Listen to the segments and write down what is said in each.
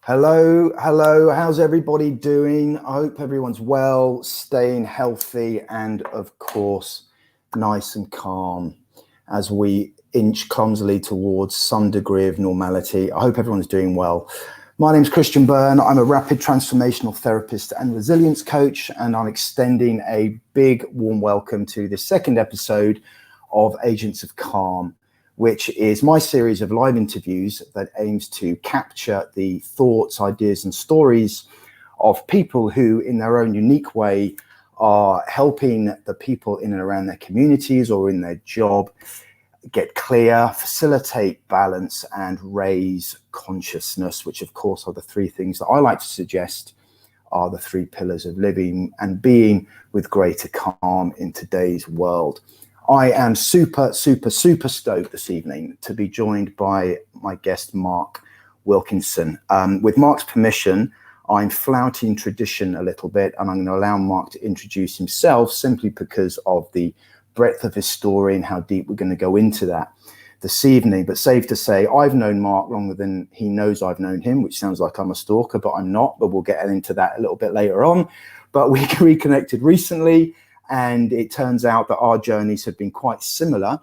Hello. How's everybody doing? I hope everyone's well, staying healthy, and of course, nice and calm as we inch clumsily towards some degree of normality. I hope everyone's doing well. My name's Christian Byrne. I'm a rapid transformational therapist and resilience coach, and I'm extending a big warm welcome to the second episode of Agents of Calm, which is my series of live interviews that aims to capture the thoughts, ideas, and stories of people who, in their own unique way, are helping the people in and around their communities or in their job get clear, facilitate balance, and raise consciousness, which, of course, are the three things that I like to suggest are the three pillars of living and being with greater calm in today's world. I am super stoked this evening to be joined by my guest, Mark Wilkinson. With Mark's permission, I'm flouting tradition a little bit, and I'm going to allow Mark to introduce himself simply because of the breadth of his story and how deep we're going to go into that this evening. But safe to say, I've known Mark longer than he knows I've known him, which sounds like I'm a stalker, but I'm not. But we'll get into that a little bit later on. But we reconnected recently, and it turns out that our journeys have been quite similar,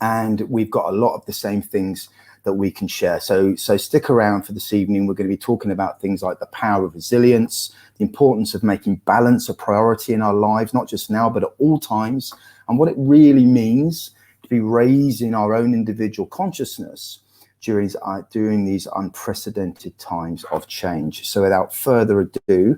and we've got a lot of the same things that we can share. So stick around for this evening. We're going to be talking about things like the power of resilience, the importance of making balance a priority in our lives, not just now, but at all times, and what it really means to be raising our own individual consciousness during these unprecedented times of change. So without further ado,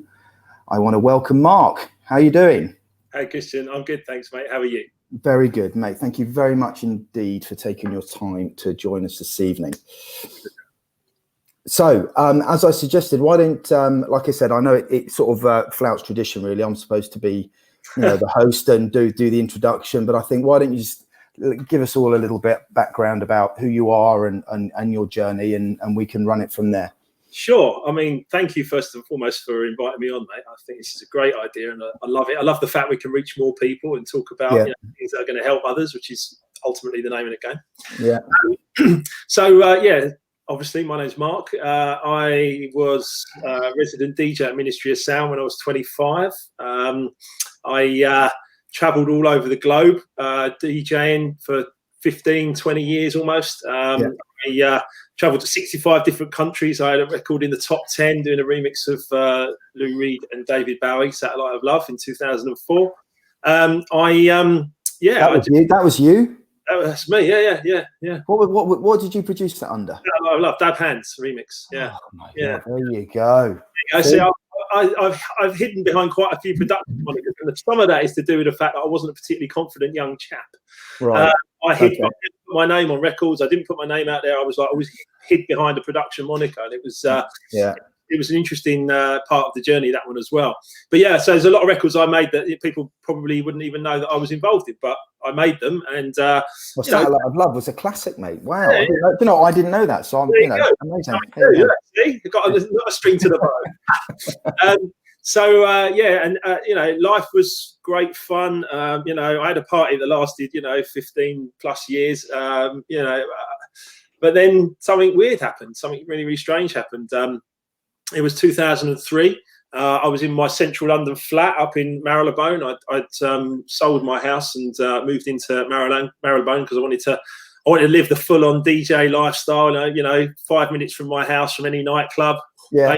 I want to welcome Mark. How are you doing? Hey, Christian, I'm good, thanks, mate. How are you? Very good, mate. Thank you very much indeed for taking your time to join us this evening. So, as I suggested, why don't, like I said, I know it sort of flouts tradition, really. I'm supposed to be, the host and do the introduction, but I think why don't you just give us all a little bit background about who you are and your journey, and we can run it from there. Sure. I mean, thank you first and foremost for inviting me on, mate. I think this is a great idea, and I love it. I love the fact we can reach more people and talk about things that are going to help others, which is ultimately the name of the game. Yeah. Obviously, my name's Mark. I was a resident DJ at Ministry of Sound when I was 25. I travelled all over the globe, DJing for 15, 20 years almost. I travelled to 65 different countries. I had a record in the top 10 doing a remix of Lou Reed and David Bowie, Satellite of Love, in 2004. That was you? That's me, yeah. What did you produce that under? I love Dab Hands remix, yeah. Oh my God, there you go. See, I've hidden behind quite a few production monikers, and some of that is to do with the fact that I wasn't a particularly confident young chap. Right. I didn't put my name on records. I didn't put my name out there. I was always hid behind a production moniker, and it was it was an interesting part of the journey, that one as well. But yeah, so there's a lot of records I made that people probably wouldn't even know that I was involved in, but I made them. And Satellite of Love was a classic, mate. Wow, I didn't know that. So I'm, amazing. See, you've got a string to the bow. Life was great fun. I had a party that lasted, 15 plus years. But then something weird happened. Something really, really strange happened. It was 2003. I was in my central London flat up in Marylebone. I'd sold my house and moved into Marylebone because I wanted to live the full-on DJ lifestyle. 5 minutes from my house, from any nightclub. Yeah.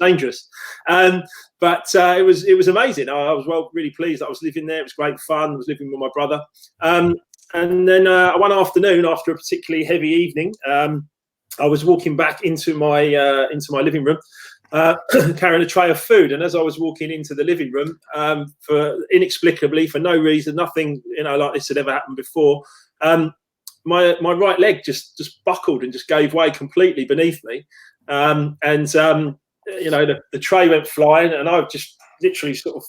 Dangerous. But it was amazing. I was really pleased that I was living there. It was great fun. I was living with my brother. And then one afternoon, after a particularly heavy evening, I was walking back into my living room, carrying a tray of food. And as I was walking into the living room, inexplicably, for no reason, nothing like this had ever happened before, my right leg just buckled and just gave way completely beneath me. The tray went flying, and I just literally sort of,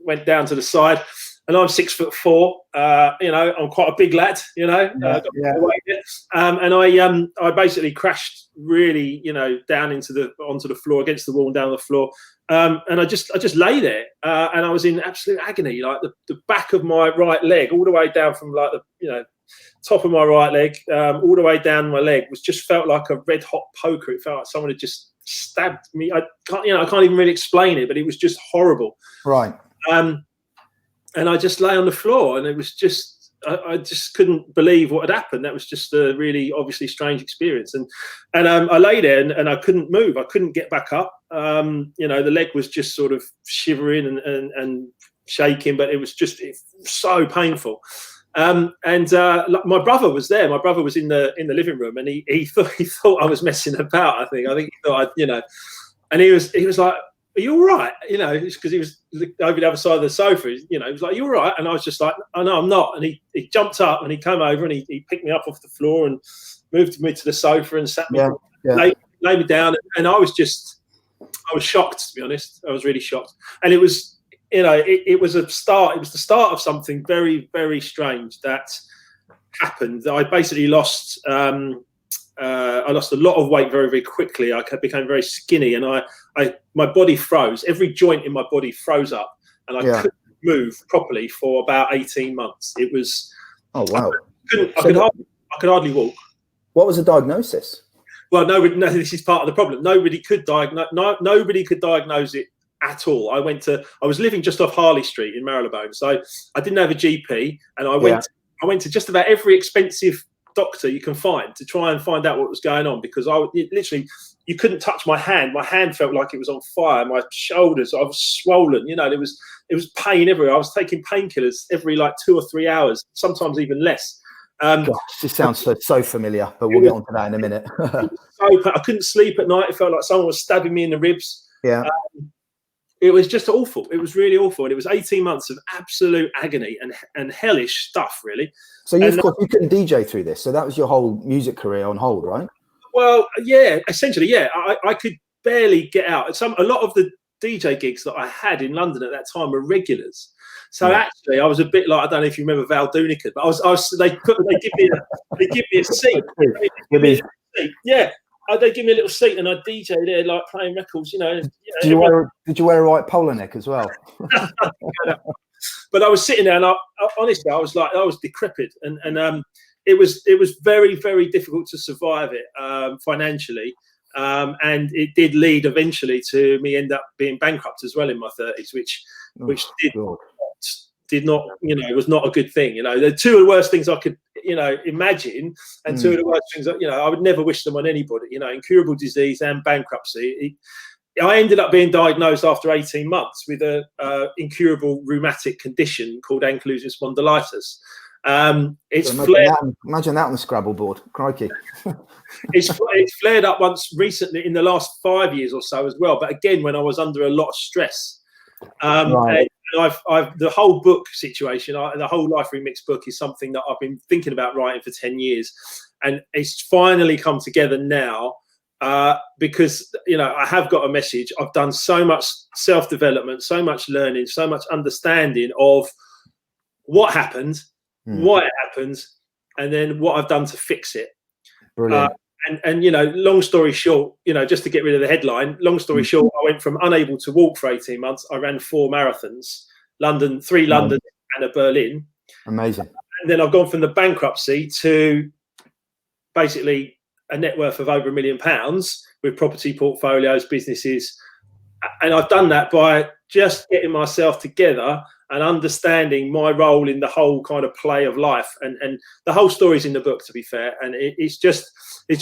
went down to the side. And I'm 6'4", I'm quite a big lad, and I basically crashed really, down onto the floor, against the wall and down the floor. And I just lay there, and I was in absolute agony. Like the back of my right leg, all the way down from like the top of my right leg, all the way down my leg, just felt like a red hot poker. It felt like someone had just stabbed me. I can't even really explain it, but it was just horrible. Right. And I just lay on the floor, and it was just, I just couldn't believe what had happened. That was just a really obviously strange experience. And I lay there and I couldn't move. I couldn't get back up. The leg was just sort of shivering and shaking, but it was so painful. My brother was there. My brother was in the living room, and he thought I was messing about. I think he thought and he was like, "Are you all right?" Because he was over the other side of the sofa. He was like, "You all right?" And I was just like, "Oh no, I'm not." And he jumped up and he came over and he picked me up off the floor and moved me to the sofa and sat me, laid me down. And I was shocked, to be honest. I was really shocked. And it was, it was a start. It was the start of something very, very strange that happened. I basically lost. I lost a lot of weight very, very quickly. I became very skinny, and my body froze. Every joint in my body froze up, and I couldn't move properly for about 18 months. It was. Oh wow! I could hardly walk. What was the diagnosis? Well, no, this is part of the problem. Nobody could diagnose it at all. I was living just off Harley Street in Marylebone, so I didn't have a GP, and I went to just about every expensive doctor you can find to try and find out what was going on, because you couldn't touch my hand. My hand felt like it was on fire. My shoulders, I was swollen. It was pain everywhere. I was taking painkillers every 2 or 3 hours, sometimes even less. Gosh, this sounds so familiar, but we'll get on to that in a minute. I couldn't sleep at night. It felt like someone was stabbing me in the ribs. Yeah. It was just awful. It was really awful. And it was 18 months of absolute agony and hellish stuff, really. So you couldn't DJ through this. So that was your whole music career on hold, right? Well, yeah, essentially, yeah. I could barely get out. A lot of the DJ gigs that I had in London at that time were regulars. So actually, I was a bit like, I don't know if you remember Val Dunica, but they give me a seat. Yeah. They give me a little seat and I DJ there, playing records, Did you wear a white polo neck as well? But I was sitting there, and honestly, I was decrepit, and it was very, very difficult to survive it financially, and it did lead eventually to me end up being bankrupt as well in my 30s, which did not, was not a good thing. They're two of the worst things I could, imagine, and two of the worst things that, I would never wish them on anybody. Incurable disease and bankruptcy. I ended up being diagnosed after 18 months with a incurable rheumatic condition called ankylosing spondylitis. Imagine that on the Scrabble board. Crikey. It's flared up once recently in the last 5 years or so as well. But again, when I was under a lot of stress. Right. And the whole book situation, the whole Life Remix book is something that I've been thinking about writing for 10 years. And it's finally come together now. Because I have got a message. I've done so much self-development, so much learning, so much understanding of what happened, why it happened, and then what I've done to fix it. Brilliant. And long story short, just to get rid of the headline, long story short, I went from unable to walk for 18 months. I ran 4 marathons, three London and a Berlin. Amazing. And then I've gone from the bankruptcy to basically a net worth of over £1 million with property portfolios, businesses. And I've done that by just getting myself together and understanding my role in the whole kind of play of life. And the whole story's in the book, to be fair. And it's just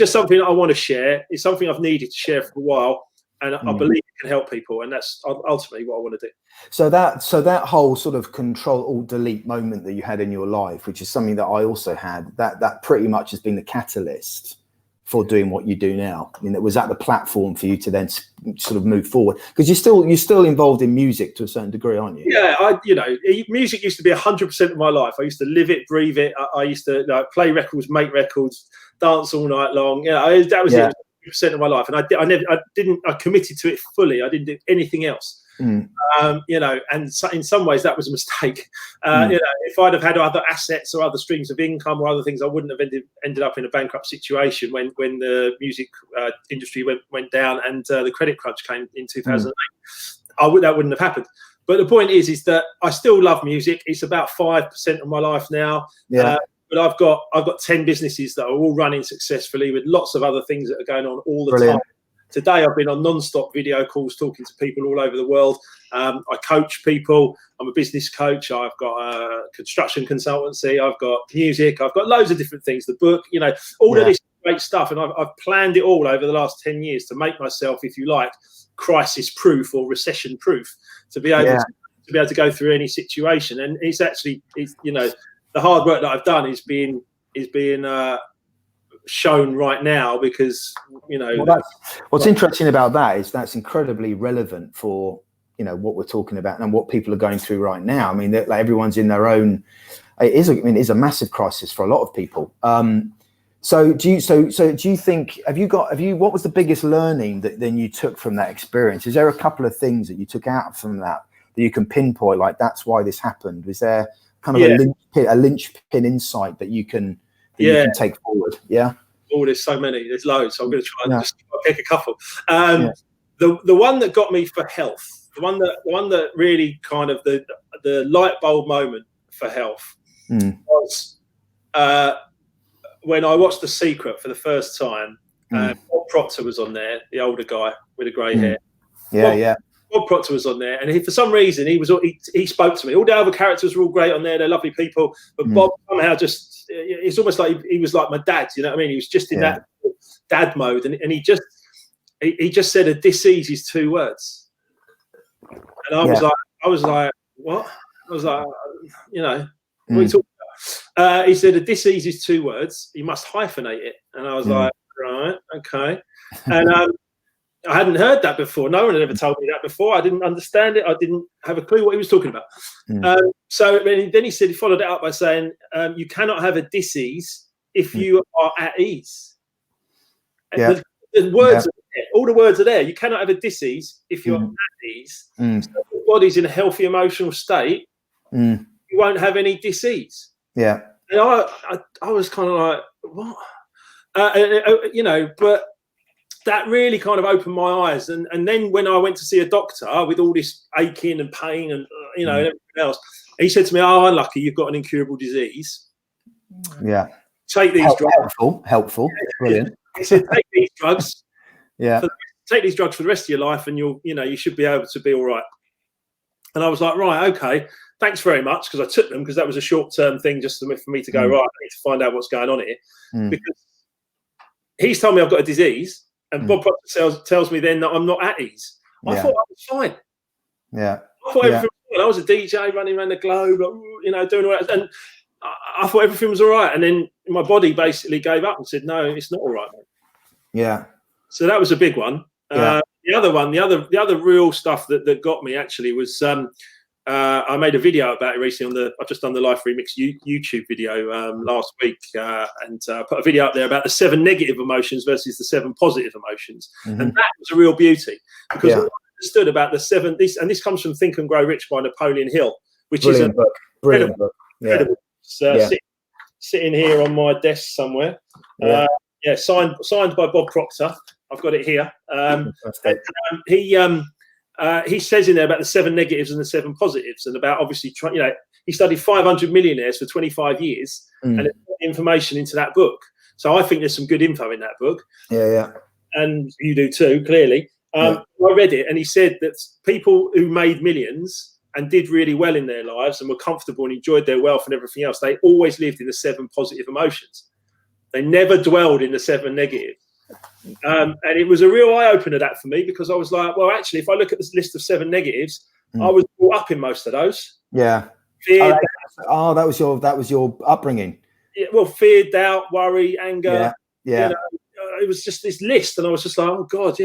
something that I want to share. It's something I've needed to share for a while. And I believe it can help people. And that's ultimately what I want to do. So that whole sort of Control-Alt-Delete moment that you had in your life, which is something that I also had, that pretty much has been the catalyst for doing what you do now. I mean, was that the platform for you to then sort of move forward? Because you're still involved in music to a certain degree, aren't you? Yeah, music used to be 100% of my life. I used to live it, breathe it. I used to play records, make records, dance all night long. That was it. 100% of my life, and I committed to it fully. I didn't do anything else. And so in some ways that was a mistake. If I'd have had other assets or other streams of income or other things, I wouldn't have ended up in a bankrupt situation when the music industry went down and the credit crunch came in 2008. That wouldn't have happened. But the point is that I still love music. It's about 5% of my life now. But I've got 10 businesses that are all running successfully with lots of other things that are going on all the time. today I've been on non-stop video calls talking to people all over the world. I coach people. I'm a business coach. I've got a construction consultancy. I've got music. I've got loads of different things. The book, all of this great stuff. And I've planned it all over the last 10 years to make myself, if you like, crisis proof or recession proof, to be able to go through any situation. And it's actually, the hard work that I've done is being shown right now, because what's interesting about that is that's incredibly relevant for what we're talking about and what people are going through right now. I mean, like, everyone's in their own. It is a massive crisis for a lot of people. So do you think, what was the biggest learning that then you took from that experience? Is there a couple of things that you took out from that you can pinpoint, like that's why this happened? Was there kind of a linchpin insight that you can take forward? Yeah. Oh, there's so many. There's loads. So I'm going to try and just pick a couple. The one that got me for health, the one that really kind of the light bulb moment for health was when I watched The Secret for the first time. Bob Proctor was on there, the older guy with the grey hair. Bob Proctor was on there, and for some reason he spoke to me. All the other characters were all great on there; they're lovely people, but Bob somehow it's almost like he was like my dad. You know what I mean? He was just in that dad mode, and he just said a disease is 2 words, and I was like, what? I was like, what are you talking about? He said a disease is 2 words. You must hyphenate it, and I was like, right, okay, and I hadn't heard that before. No one had ever told me that before. I didn't understand it. I didn't have a clue what he was talking about. So then he said, he followed it up by saying, you cannot have a disease if you are at ease. The words are there. All the words are there. You cannot have a disease if you're at ease. So if your body's in a healthy emotional state, you won't have any disease. Yeah. And I was kind of like, what? But that really kind of opened my eyes. And then when I went to see a doctor with all this aching and pain and, and everything else, he said to me, oh, unlucky, you've got an incurable disease. Yeah. Take these drugs. Helpful. Brilliant. He said, take these drugs. Take these drugs for the rest of your life and you should be able to be all right. And I was like, right, okay, thanks very much. Because I took them because that was a short-term thing just for me to go, right, I need to find out what's going on here. Because he's told me I've got a disease. And Bob Proctor tells me then that I'm not at ease. I thought I was fine. Yeah. I thought everything was fine. I was a DJ running around the globe, doing all that. And I thought everything was all right. And then my body basically gave up and said, no, it's not all right, mate. Yeah. So that was a big one. The other real stuff that got me actually was I made a video about it recently I've just done the Life Remix YouTube video last week and put a video up there about the 7 negative emotions versus the 7 positive emotions. And that was a real beauty because I understood about the 7, this comes from Think and Grow Rich by Napoleon Hill, which Brilliant is a book. Brilliant book. Incredible. Sitting here on my desk somewhere. Signed by Bob Proctor. I've got it here. He says in there about the 7 negatives and the 7 positives, and about obviously he studied 500 millionaires for 25 years and put information into that book. So I think there's some good info in that book. And you do too, clearly. I read it, and he said that people who made millions and did really well in their lives and were comfortable and enjoyed their wealth and everything else, they always lived in the 7 positive emotions. They never dwelled in the 7 negative. And it was a real eye-opener that for me, because I was like, well, actually, if I look at this list of 7 negatives, I was brought up in most of those. Yeah. Fear, that was your upbringing. Yeah, well, fear, doubt, worry, anger. Yeah. It was just this list, and I was just like, oh God,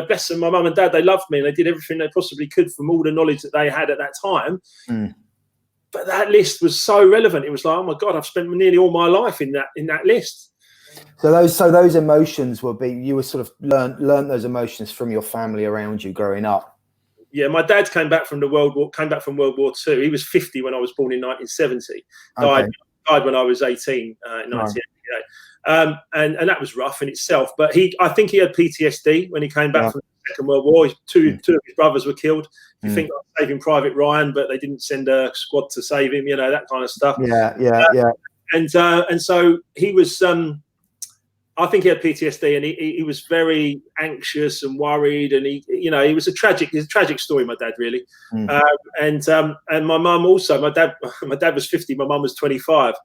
bless them, my mum and dad, they loved me and they did everything they possibly could from all the knowledge that they had at that time. But that list was so relevant. It was like, oh my God, I've spent nearly all my life in that list. So those emotions you were sort of learned those emotions from your family around you growing up. Yeah, my dad came back from World War II. He was 50 when I was born in 1970. Died when I was 18 in 1988. And that was rough in itself. But I think he had PTSD when he came back from the Second World War. Two of his brothers were killed. You think of Saving Private Ryan, but they didn't send a squad to save him. That kind of stuff. And so he was. I think he had PTSD, and he was very anxious and worried, and he was a tragic story. My dad, really, and my mum also. My dad was 50. My mum was 25.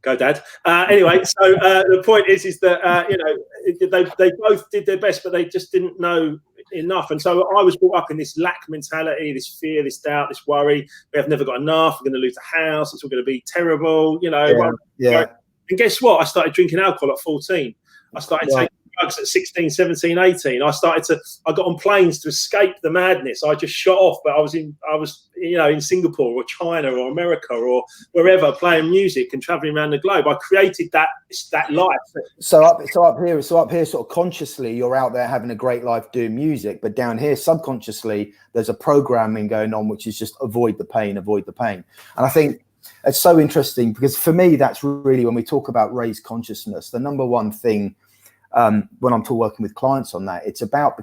Go, Dad. Anyway, so the point is that they both did their best, but they just didn't know enough. And so I was brought up in this lack mentality, this fear, this doubt, this worry. We have never got enough. We're going to lose the house. It's all going to be terrible. And guess what? I started drinking alcohol at 14. I started taking drugs at 16, 17, 18. I got on planes to escape the madness. I just shot off, but I was in Singapore or China or America or wherever, playing music and traveling around the globe. I created that life. So up here, sort of consciously, you're out there having a great life doing music, but down here, subconsciously, there's a programming going on, which is just avoid the pain. And I think it's so interesting, because for me, that's really, when we talk about raised consciousness, the number one thing when I'm working with clients on that, it's about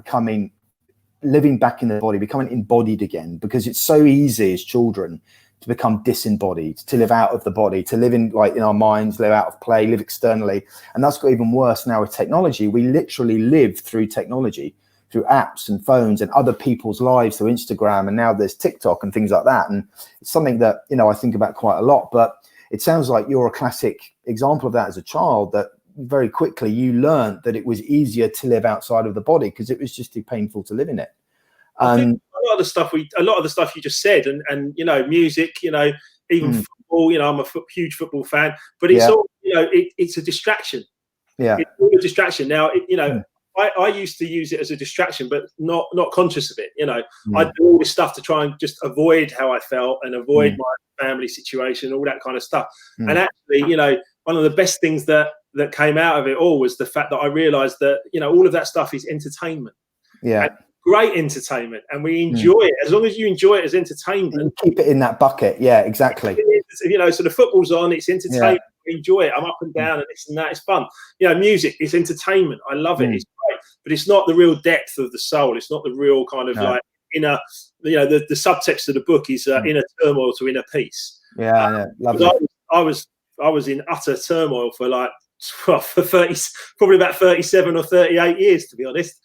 living back in the body, becoming embodied again, because it's so easy as children to become disembodied, to live out of the body, to live in our minds, live out of play, live externally. And that's got even worse now with technology. We literally live through technology, through apps and phones and other people's lives, through Instagram, and now there's TikTok and things like that. And it's something that, I think about quite a lot, but it sounds like you're a classic example of that as a child, that very quickly you learned that it was easier to live outside of the body because it was just too painful to live in it. I think a lot of the stuff you just said, and music, even football, I'm a huge football fan, but it's all, it's a distraction. Yeah, it's all a distraction. Now, I used to use it as a distraction, but not conscious of it. I do all this stuff to try and just avoid how I felt and avoid my family situation, all that kind of stuff. And actually, one of the best things that came out of it all was the fact that I realized that, all of that stuff is entertainment. Yeah. And great entertainment. And we enjoy it. As long as you enjoy it as entertainment. And keep it in that bucket. Yeah, exactly. So the football's on, it's entertainment. We enjoy it. I'm up and down and this and that. It's fun. Music is entertainment. I love it. It's great. But it's not the real depth of the soul. It's not the real kind of like inner, the subtext of the book is inner turmoil to inner peace. Yeah, lovely. I was in utter turmoil for probably about 37 or 38 years, to be honest.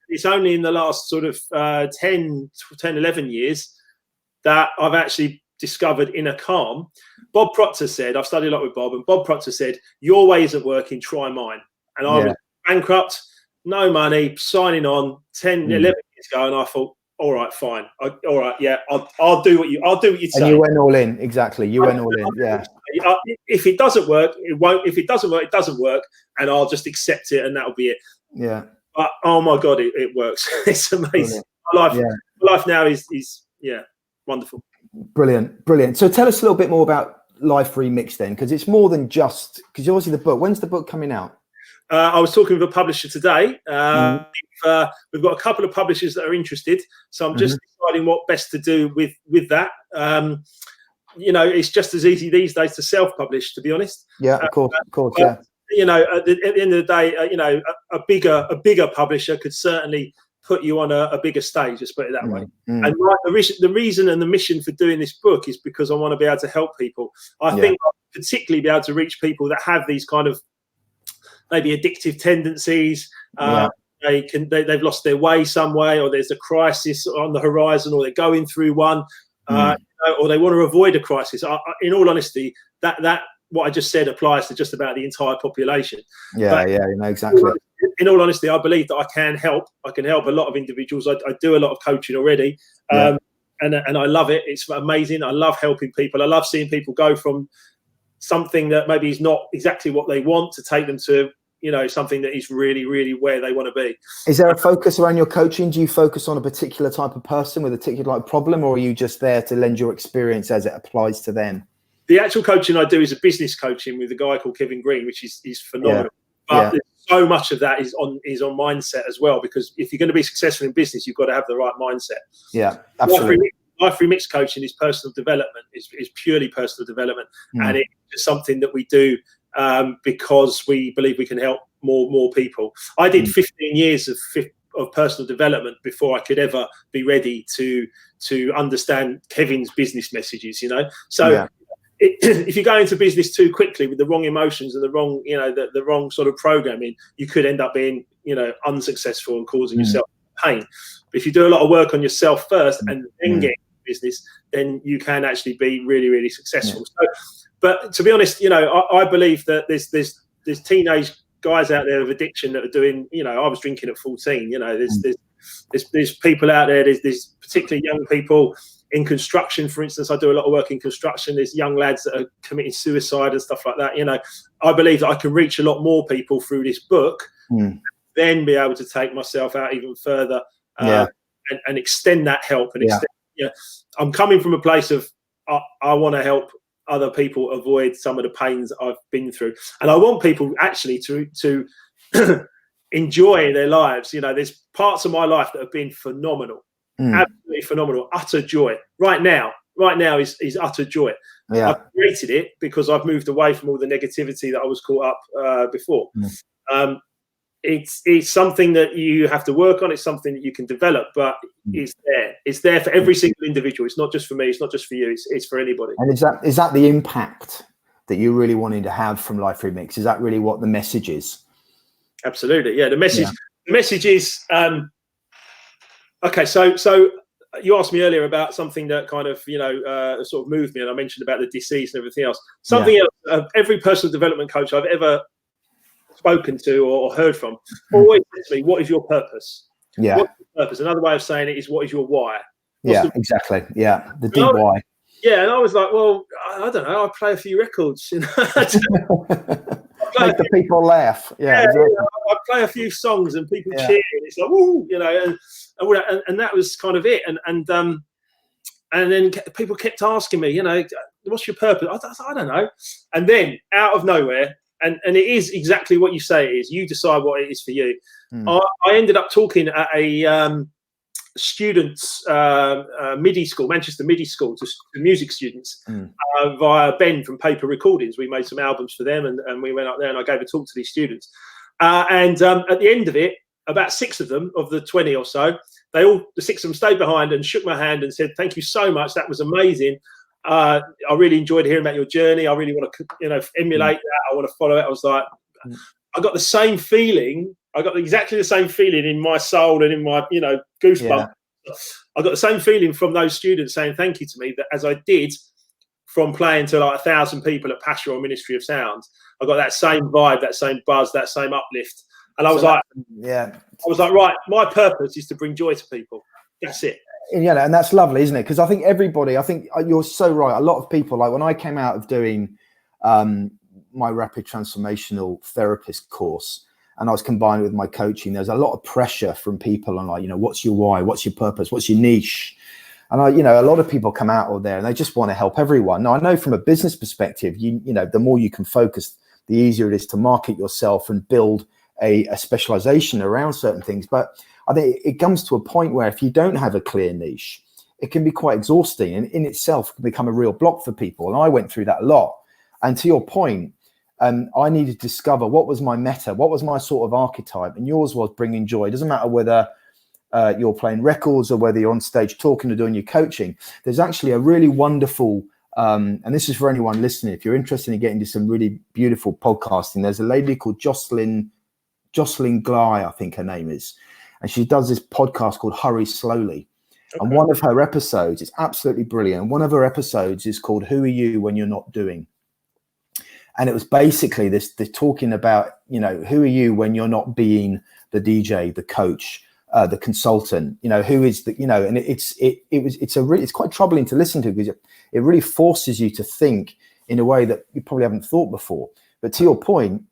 It's only in the last sort of 10, 11 years that I've actually discovered inner calm. Bob Proctor said, I've studied a lot with Bob, and Bob Proctor said, your way isn't working, try mine. And I was bankrupt, no money, signing on 10, 11 years ago, and I thought, all right, fine. All right, yeah, I'll do what you say. And you went all in, exactly. You went all in, yeah. If it doesn't work, it won't. If it doesn't work, it doesn't work, and I'll just accept it, and that'll be it. Yeah. But oh my God, it works. It's amazing. My life now is wonderful. Brilliant. So tell us a little bit more about Life Remixed then, because it's more than just, because obviously the book. When's the book coming out? I was talking with a publisher today. We've got a couple of publishers that are interested, so I'm just deciding what best to do with that. It's just as easy these days to self-publish, to be honest. Yeah, of course, yeah. At the end of the day, a bigger publisher could certainly put you on a bigger stage. Let's put it that way. And the reason and the mission for doing this book is because I want to be able to help people. I think I'll particularly be able to reach people that have these kind of maybe addictive tendencies. They've lost their way some way, or there's a crisis on the horizon, or they're going through one, or they want to avoid a crisis. In all honesty, that what I just said applies to just about the entire population. Exactly. In all honesty, I believe that I can help. I can help a lot of individuals. I do a lot of coaching already, and I love it. It's amazing. I love helping people. I love seeing people go from something that maybe is not exactly what they want to take them to something that is really, really where they want to be. Is there a focus around your coaching? Do you focus on a particular type of person with a particular problem, or are you just there to lend your experience as it applies to them? The actual coaching I do is a business coaching with a guy called Kevin Green, which is phenomenal. But so much of that is on mindset as well, because if you're going to be successful in business, you've got to have the right mindset. Yeah, absolutely. Life Remixed coaching is personal development. Is purely personal development, and it's something that we do because we believe we can help more people. I did 15 years of personal development before I could ever be ready to understand Kevin's business messages. So if you go into business too quickly with the wrong emotions and the wrong, the wrong sort of programming, you could end up being, unsuccessful and causing yourself pain. But if you do a lot of work on yourself first and then get into business, then you can actually be really, really successful. So, but to be honest, I believe that there's teenage guys out there with addiction that are doing, I was drinking at 14, there's people out there, there's particularly young people in construction, for instance. I do a lot of work in construction. There's young lads that are committing suicide and stuff like that. I believe that I can reach a lot more people through this book, then be able to take myself out even further and extend that help. And I'm coming from a place of I want to help other people avoid some of the pains I've been through, and I want people actually to enjoy their lives. There's parts of my life that have been phenomenal. Absolutely phenomenal, utter joy. Right now is utter joy. I've created it because I've moved away from all the negativity that I was caught up before. It's something that you have to work on. It's something that you can develop, but it's there for every single individual. It's not just for me, it's not just for you, it's for anybody. And is that the impact that you're really wanting to have from Life Remix? Is that really what the message is? Absolutely. The message is okay, so you asked me earlier about something that kind of, sort of moved me, and I mentioned about the disease and everything else. Something else, every personal development coach I've ever spoken to or heard from always says to me, what is your purpose? What's your purpose? Another way of saying it is, what is your why? Exactly. The deep why. And I was like, well, I don't know, I play a few records, Make the people laugh. Exactly. I play a few songs and people cheer, and it's like, woo, and that was kind of it. And then people kept asking me, what's your purpose? I don't know. And then out of nowhere, and it is exactly what you say it is. You decide what it is for you. I ended up talking at a students MIDI school, Manchester MIDI school, to music students via Ben from Paper Recordings. We made some albums for them, and we went up there and I gave a talk to these students. And at the end of it, about 6 of them, of the 20 or so, the 6 of them stayed behind and shook my hand and said, "Thank you so much. That was amazing. I really enjoyed hearing about your journey. I really want to, emulate that. I want to follow it." I was like, I got the same feeling. I got exactly the same feeling in my soul and in my, goosebumps. I got the same feeling from those students saying thank you to me that as I did from playing to like 1,000 people at Pastoral Ministry of Sound. I got that same vibe, that same buzz, that same uplift. And I was I was like, right, my purpose is to bring joy to people. That's it. And that's lovely, isn't it? Because I think you're so right. A lot of people, like when I came out of doing my rapid transformational therapist course, and I was combined with my coaching, there's a lot of pressure from people on, like, what's your why? What's your purpose? What's your niche? And a lot of people come out of there and they just want to help everyone. Now, I know from a business perspective, the more you can focus, the easier it is to market yourself and build a specialization around certain things. But I think it comes to a point where if you don't have a clear niche, it can be quite exhausting, and in itself can become a real block for people. And I went through that a lot. And to your point, I needed to discover what was my meta, what was my sort of archetype, and yours was bringing joy. It doesn't matter whether you're playing records or whether you're on stage talking or doing your coaching. There's actually a really wonderful, and this is for anyone listening, if you're interested in getting to some really beautiful podcasting, there's a lady called Jocelyn Gly, I think her name is, and she does this podcast called Hurry Slowly. Okay. And one of her episodes is absolutely brilliant. One of her episodes is called Who Are You When You're Not Doing? And it was basically they're talking about, who are you when you're not being the DJ, the coach, the consultant, who is the, and it's quite troubling to listen to, because it really forces you to think in a way that you probably haven't thought before. But to your point,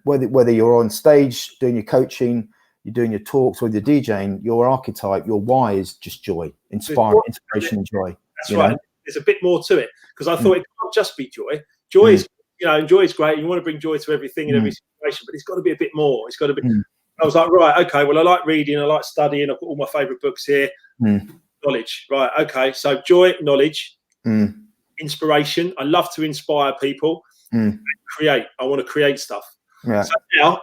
whether you're on stage doing your coaching, you're doing your talks, or you're DJing, your archetype, your why is just joy, inspiration and joy. That's right. There's a bit more to it, because I thought it can't just be joy. Joy is, joy is great. You want to bring joy to everything in every situation, but it's got to be a bit more. It's got to be. I was like, right, okay, well, I like reading, I like studying. I've got all my favorite books here. Knowledge, right? Okay, so joy, knowledge, inspiration. I love to inspire people. And create. I want to create stuff. Yeah. So now,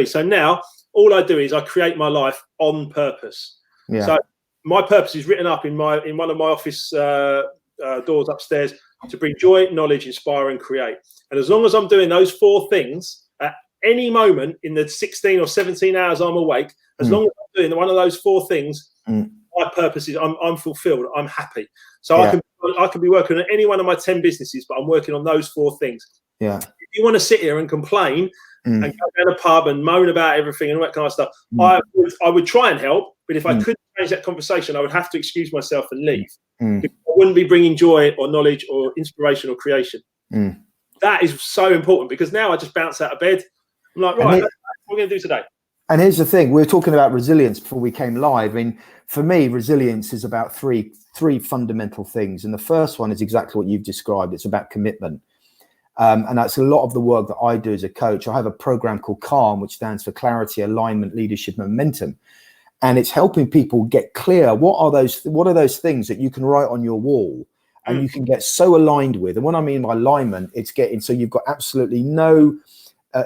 So now, all I do is I create my life on purpose. Yeah. So my purpose is written up in one of my office doors upstairs. to bring joy, knowledge, inspire, and create. And as long as I'm doing those 4 things at any moment in the 16 or 17 hours I'm awake, as long as I'm doing one of those 4 things, my purpose is I'm fulfilled. I'm happy. So I can be working on any one of my 10 businesses, but I'm working on those 4 things. Yeah. If you want to sit here and complain and go down a pub and moan about everything and all that kind of stuff, I would try and help. But if I couldn't change that conversation, I would have to excuse myself and leave. I wouldn't be bringing joy or knowledge or inspiration or creation. That is so important, because now I just bounce out of bed. I'm like, right, what are we going to do today? And here's the thing, we were talking about resilience before we came live. I mean, for me, resilience is about three fundamental things. And the first one is exactly what you've described. It's about commitment. And that's a lot of the work that I do as a coach. I have a program called CALM, which stands for Clarity, Alignment, Leadership, Momentum. And it's helping people get clear. What are those things that you can write on your wall and you can get so aligned with? And what I mean by alignment, it's getting so you've got absolutely no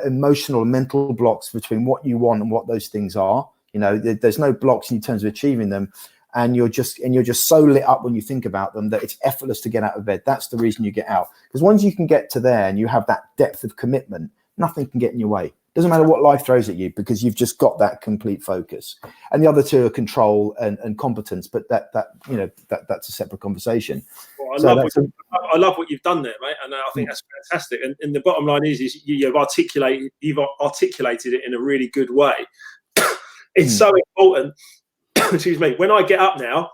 emotional and mental blocks between what you want and what those things are. You know, there's no blocks in terms of achieving them. And you're just so lit up when you think about them that it's effortless to get out of bed. That's the reason you get out. Because once you can get to there and you have that depth of commitment, nothing can get in your way. Doesn't matter what life throws at you, because you've just got that complete focus. And the other 2 are control and competence, but that's a separate conversation. Well, I love what you've done there, mate, and I think that's fantastic. And the bottom line is you've articulated it in a really good way. It's so important. Excuse me. When I get up now,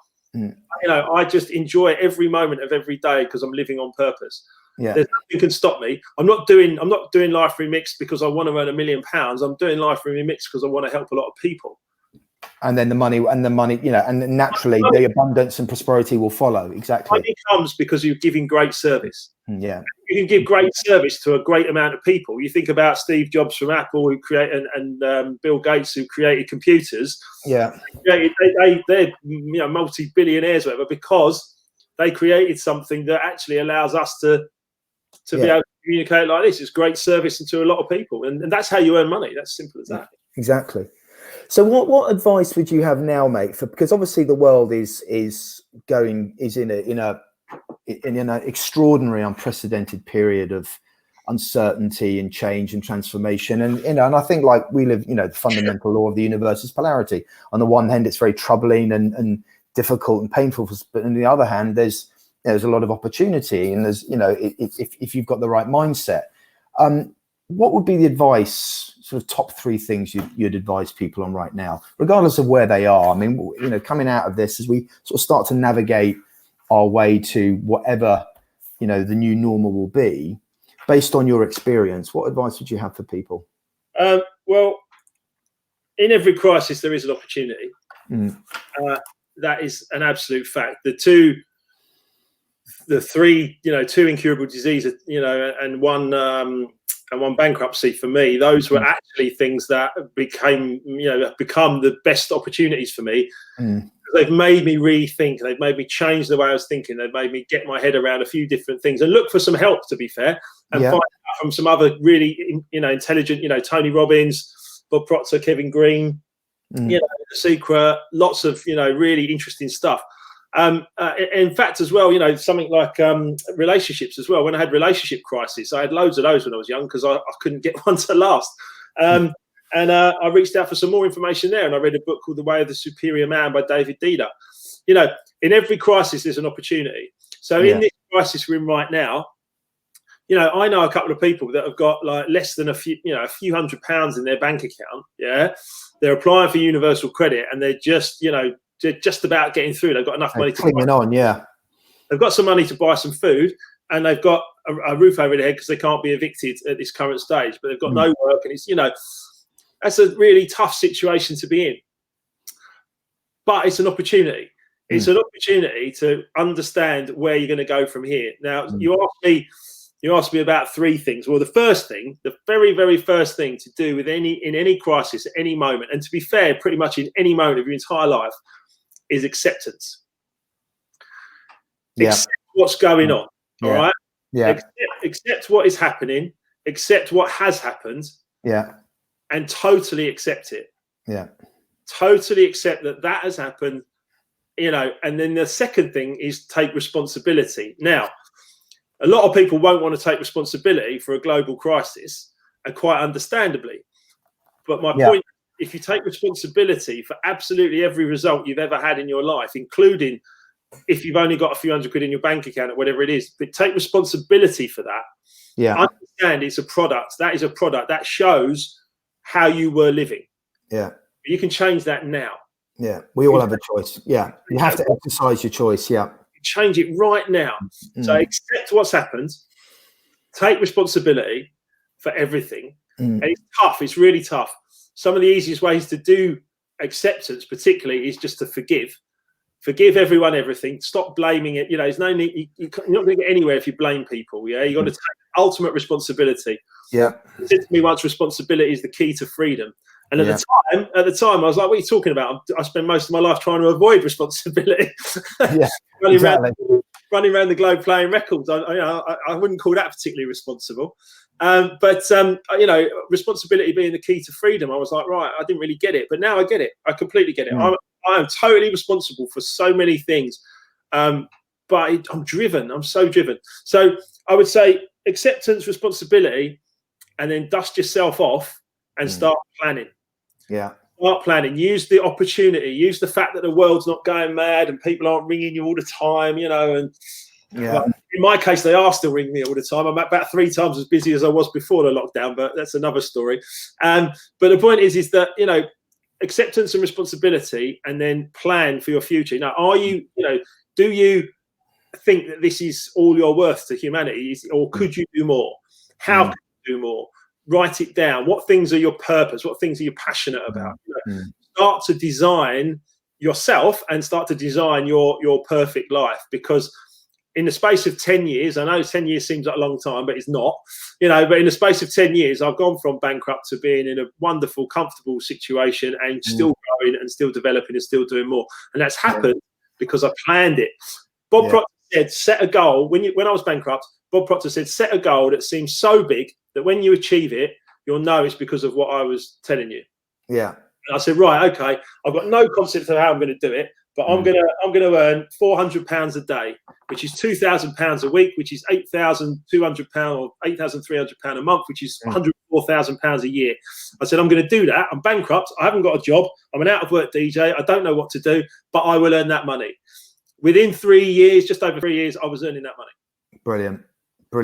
I just enjoy every moment of every day, because I'm living on purpose. Yeah. There's nothing can stop me. I'm not doing Life Remixed because I want to earn £1 million. I'm doing Life Remixed because I want to help a lot of people. And then the money, and naturally the abundance and prosperity will follow. Exactly. Money comes because you're giving great service. Yeah. You can give great service to a great amount of people. You think about Steve Jobs from Apple, who created, and Bill Gates, who created computers. Yeah. They're multi-billionaires, whatever, because they created something that actually allows us to be able to communicate like this. It's great service to a lot of people, and that's how you earn money. That's simple as that. Exactly. So what advice would you have now, mate? Because obviously the world is in an extraordinary, unprecedented period of uncertainty and change and transformation, and I think, like, we live, the fundamental law of the universe is polarity. On the one hand, it's very troubling and difficult and painful, but on the other hand, there's a lot of opportunity, and there's if you've got the right mindset. What would be the advice, sort of top 3 things you'd advise people on right now, regardless of where they are? I mean, coming out of this, as we sort of start to navigate our way to whatever, the new normal will be, based on your experience, what advice would you have for people? Well, in every crisis, there is an opportunity. That is an absolute fact. The 3, 2 incurable diseases, and one bankruptcy, for me, those were actually things that become the best opportunities for me. They've made me rethink. They've made me change the way I was thinking. They've made me get my head around a few different things and look for some help, to be fair, and find out from some other really, intelligent, Tony Robbins, Bob Proctor, Kevin Green, The Secret, lots of, really interesting stuff. In fact, as well, something like relationships as well. When I had relationship crisis, I had loads of those when I was young, because I couldn't get one to last. And I reached out for some more information there, and I read a book called The Way of the Superior Man by David Dida. In every crisis, there's an opportunity. So in this crisis we're in right now, I know a couple of people that have got like less than a few £100 in their bank account. Yeah. They're applying for universal credit, and they're just, they're just about getting through. They've got enough money to buy. They've got some money to buy some food, and they've got a roof over their head because they can't be evicted at this current stage. But they've got no work, and it's that's a really tough situation to be in. But it's an opportunity. It's an opportunity to understand where you're going to go from here. Now, you asked me about 3 things. Well, the first thing, the very, very first thing to do with in any crisis at any moment, and to be fair, pretty much in any moment of your entire life, is acceptance. Accept what's going on. All right. Accept what is happening. Accept what has happened. And totally accept it. Totally accept that has happened. And then the second thing is take responsibility. Now, A lot of people won't want to take responsibility for a global crisis, and quite understandably. But my point, if you take responsibility for absolutely every result you've ever had in your life, including if you've only got a few £100 in your bank account or whatever it is, but take responsibility for that. Yeah. Understand it's a product. That is a product that shows how you were living. Yeah. You can change that now. Yeah. We all have a choice. Yeah. You have to exercise your choice. Yeah. Change it right now. So accept what's happened. Take responsibility for everything. And it's tough. It's really tough. Some of the easiest ways to do acceptance, particularly, is just to forgive. Forgive everyone, everything. Stop blaming it. You know, there's no need. You're not going to get anywhere if you blame people. Yeah, you got to take ultimate responsibility. Yeah. He said to me once, responsibility is the key to freedom. And at the time, I was like, "What are you talking about? I spend most of my life trying to avoid responsibility." Yeah, running around the globe playing records. I wouldn't call that particularly responsible. But you know, responsibility being the key to freedom. I was like, right, I didn't really get it, but now I get it. I completely get it. I am totally responsible for so many things, but I'm driven. I'm so driven. So I would say acceptance, responsibility, and then dust yourself off and start planning. Yeah. Start planning. Use the opportunity. Use the fact that the world's not going mad and people aren't ringing you all the time, you know. And in my case, they are still ringing me all the time. I'm about 3 times as busy as I was before the lockdown, but that's another story. But the point is that, you know, acceptance and responsibility, and then plan for your future. Now, do you think that this is all you're worth to humanity, or could you do more? How can you do more? Write it down. What things are your purpose? What things are you passionate about? You know, start to design yourself and start to design your perfect life, because in the space of 10 years, I know 10 years seems like a long time, but it's not, you know, but in the space of 10 years, I've gone from bankrupt to being in a wonderful, comfortable situation and still growing and still developing and still doing more. And that's happened because I planned it. Bob Proctor said, set a goal. When I was bankrupt, Bob Proctor said, set a goal that seems so big that when you achieve it, you'll know it's because of what I was telling you. Yeah. And I said, right, okay, I've got no concept of how I'm going to do it, but I'm going to earn £400 a day, which is £2,000 a week, which is £8,200 or £8,300 a month, which is £104,000 a year. I said, I'm going to do that. I'm bankrupt. I haven't got a job. I'm an out of work DJ. I don't know what to do, but I will earn that money. Within 3 years, just over 3 years, I was earning that money. Brilliant.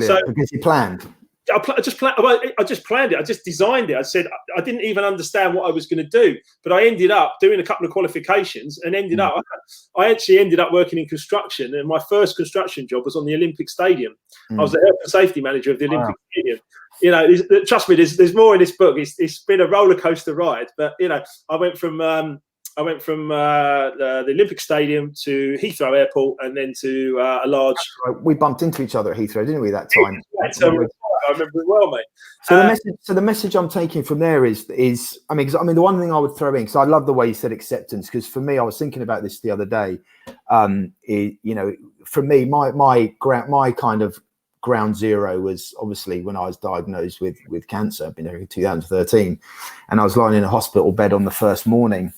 So, because you planned. I just planned it. I just designed it. I said I didn't even understand what I was going to do, but I ended up doing a couple of qualifications and I actually ended up working in construction. And my first construction job was on the Olympic Stadium. I was the health and safety manager of the Olympic Stadium. You know, trust me, there's more in this book. It's been a roller coaster ride, but you know, I went from the Olympic Stadium to Heathrow Airport, and then to a large. We bumped into each other at Heathrow, didn't we? That time. I remember it well, mate. So the message I'm taking from there is I mean, the one thing I would throw in, because I love the way you said acceptance, because for me, I was thinking about this the other day. You know, for me, my kind of ground zero was obviously when I was diagnosed with cancer. I've been there in 2013, and I was lying in a hospital bed on the first morning.